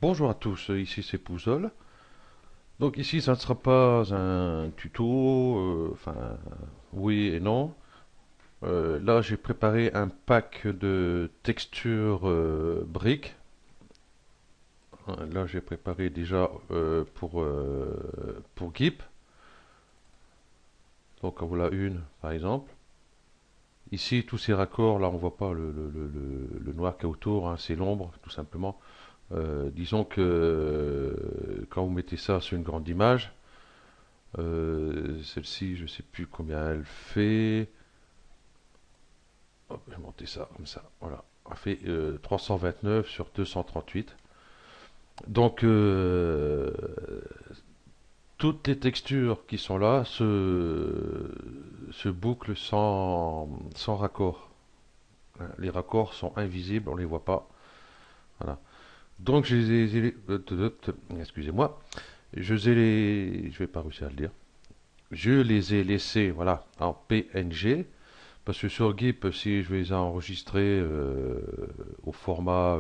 Bonjour à tous, ici c'est Pouzol. Donc ici ça ne sera pas un tuto, enfin oui et non. Là j'ai préparé un pack de textures briques. Là j'ai préparé déjà pour GIMP. Donc en voilà une par exemple. Ici tous ces raccords, là on voit pas le noir qu'il y a autour, hein, c'est l'ombre tout simplement. Disons que quand vous mettez ça sur une grande image, celle-ci, je sais plus combien elle fait. Hop, je vais monter ça comme ça. Voilà. Elle fait 329 sur 238. Donc, toutes les textures qui sont là se bouclent sans raccord. Hein, les raccords sont invisibles, on ne les voit pas. Voilà. Donc, excusez-moi, je vais pas réussir à le dire. Je les ai laissés, voilà, en PNG. Parce que sur GIMP, si je vais les enregistrer au format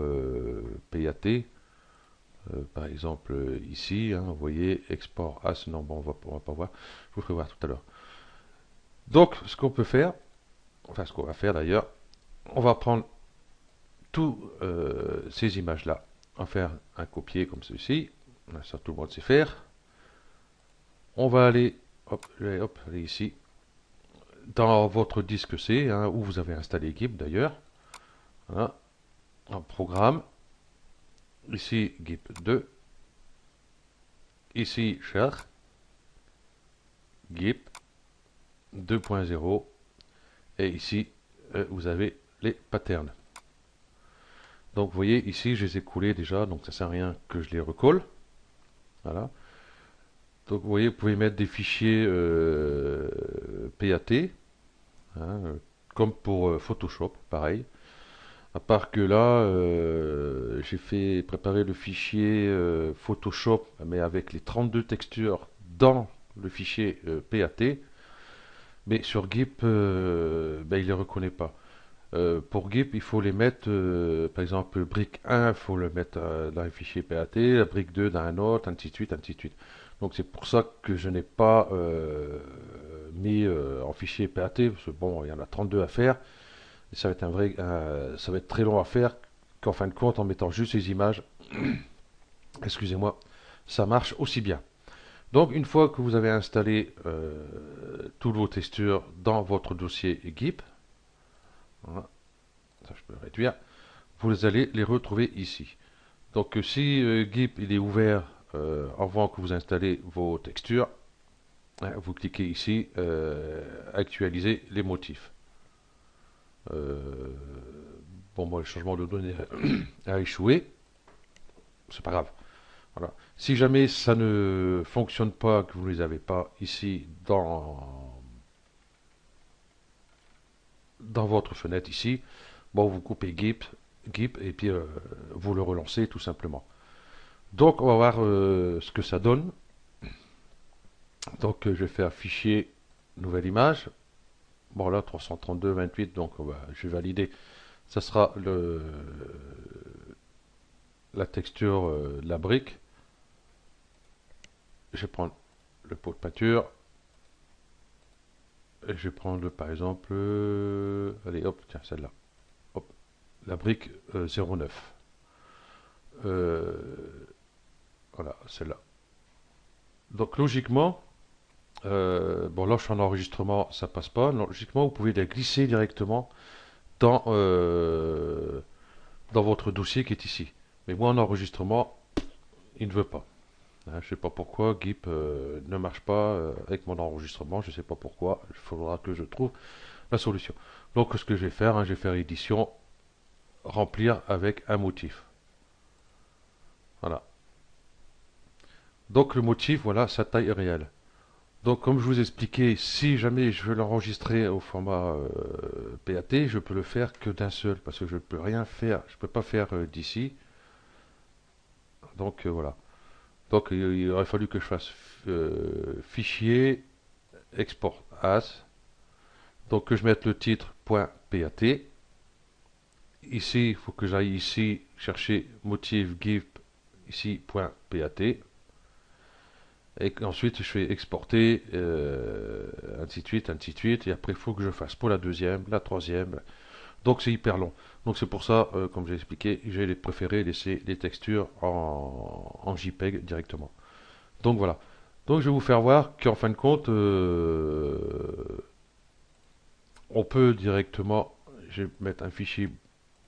PAT, par exemple ici, hein, vous voyez, export as, non, bon, on va pas voir, je vous ferai voir tout à l'heure. Donc, ce qu'on peut faire, enfin ce qu'on va faire d'ailleurs, on va prendre toutes ces images-là, en faire un copier comme ceci, ça tout le monde sait faire. On va aller, hop, hop, aller ici, dans votre disque C, hein, où vous avez installé GIMP d'ailleurs, voilà, en programme, ici GIMP 2, ici char, GIMP 2.0 et ici vous avez les patterns. Donc vous voyez ici je les ai coulés déjà, donc ça sert à rien que je les recolle. Voilà. Donc vous voyez vous pouvez mettre des fichiers PAT, hein, comme pour Photoshop, pareil. À part que là, j'ai fait préparer le fichier Photoshop, mais avec les 32 textures dans le fichier PAT. Mais sur GIMP, ben, il ne les reconnaît pas. Pour GIMP, il faut les mettre, par exemple, brique 1, il faut le mettre dans un fichier PAT, la brique 2 dans un autre, ainsi de suite, ainsi de suite. Donc c'est pour ça que je n'ai pas mis en fichier PAT, parce que bon, il y en a 32 à faire, et ça va être ça va être très long à faire, qu'en fin de compte, en mettant juste les images, excusez-moi, ça marche aussi bien. Donc une fois que vous avez installé toutes vos textures dans votre dossier GIMP, voilà, ça je peux le réduire, vous allez les retrouver ici. Donc si GIMP il est ouvert avant que vous installez vos textures, hein, vous cliquez ici, actualiser les motifs. Euh, bon, moi le changement de données a échoué, c'est pas grave. Voilà. Si jamais ça ne fonctionne pas, que vous ne les avez pas ici dans votre fenêtre ici, bon, vous coupez GIMP et puis vous le relancez tout simplement. Donc on va voir ce que ça donne. Donc je vais faire fichier, nouvelle image. Bon là 332,28, donc je vais valider. Ça sera la texture de la brique. Je vais prendre le pot de peinture. Et je vais prendre par exemple, allez hop, tiens celle-là. Hop, la brique 09. Voilà, celle-là. Donc logiquement, bon là je suis en enregistrement, ça passe pas. Logiquement, vous pouvez la glisser directement dans, dans votre dossier qui est ici. Mais moi en enregistrement, il ne veut pas. Hein, je ne sais pas pourquoi GIMP ne marche pas avec mon enregistrement, je ne sais pas pourquoi. Il faudra que je trouve la solution. Donc ce que je vais faire, hein, je vais faire édition, remplir avec un motif. Voilà. Donc le motif, voilà sa taille réelle. Donc, comme je vous expliquais, si jamais je veux l'enregistrer au format PAT, je peux le faire que d'un seul, parce que je ne peux rien faire, je ne peux pas faire d'ici. Donc voilà. Donc il aurait fallu que je fasse fichier, export as. Donc que je mette le titre .pat. Ici, il faut que j'aille ici chercher motif GIMP ici .pat, et ensuite je fais exporter, ainsi de suite, et après il faut que je fasse pour la deuxième, la troisième, donc c'est hyper long. Donc c'est pour ça, comme j'ai expliqué, j'ai préféré laisser les textures en JPEG directement. Donc voilà. Donc je vais vous faire voir qu'en fin de compte, on peut directement, je vais mettre un fichier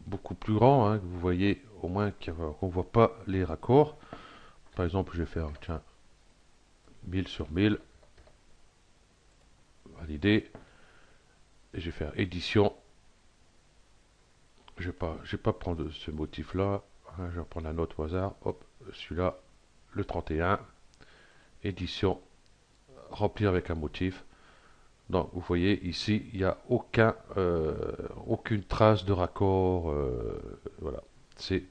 beaucoup plus grand, hein, que vous voyez au moins qu'on ne voit pas les raccords. Par exemple, je vais faire, tiens, 1000 sur 1000, valider, et je vais faire édition. Je vais pas prendre ce motif-là, hein, je vais prendre un autre au hasard, hop, celui-là, le 31, édition, remplir avec un motif. Donc vous voyez ici, il n'y a aucune trace de raccord. Voilà, c'est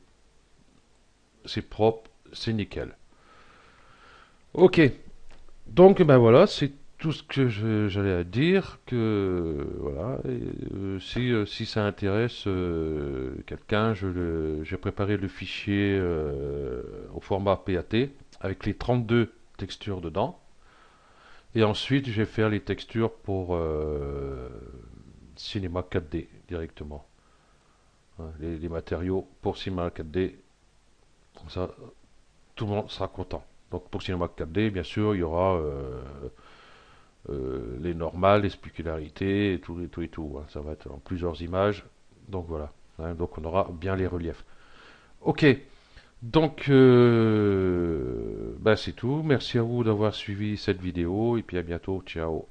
propre, c'est nickel. Ok, donc ben voilà, c'est tout ce que j'allais à dire. Que voilà, si ça intéresse quelqu'un, j'ai préparé le fichier au format PAT avec les 32 textures dedans. Et ensuite, je vais faire les textures pour Cinema 4D directement. Hein, les matériaux pour Cinema 4D. Comme ça, tout le monde sera content. Donc pour Cinema 4D, bien sûr, il y aura les normales, les spécularités, et tout, et tout, et tout. Hein. Ça va être en plusieurs images. Donc voilà. Hein, donc on aura bien les reliefs. Ok. Donc, ben c'est tout. Merci à vous d'avoir suivi cette vidéo. Et puis à bientôt. Ciao.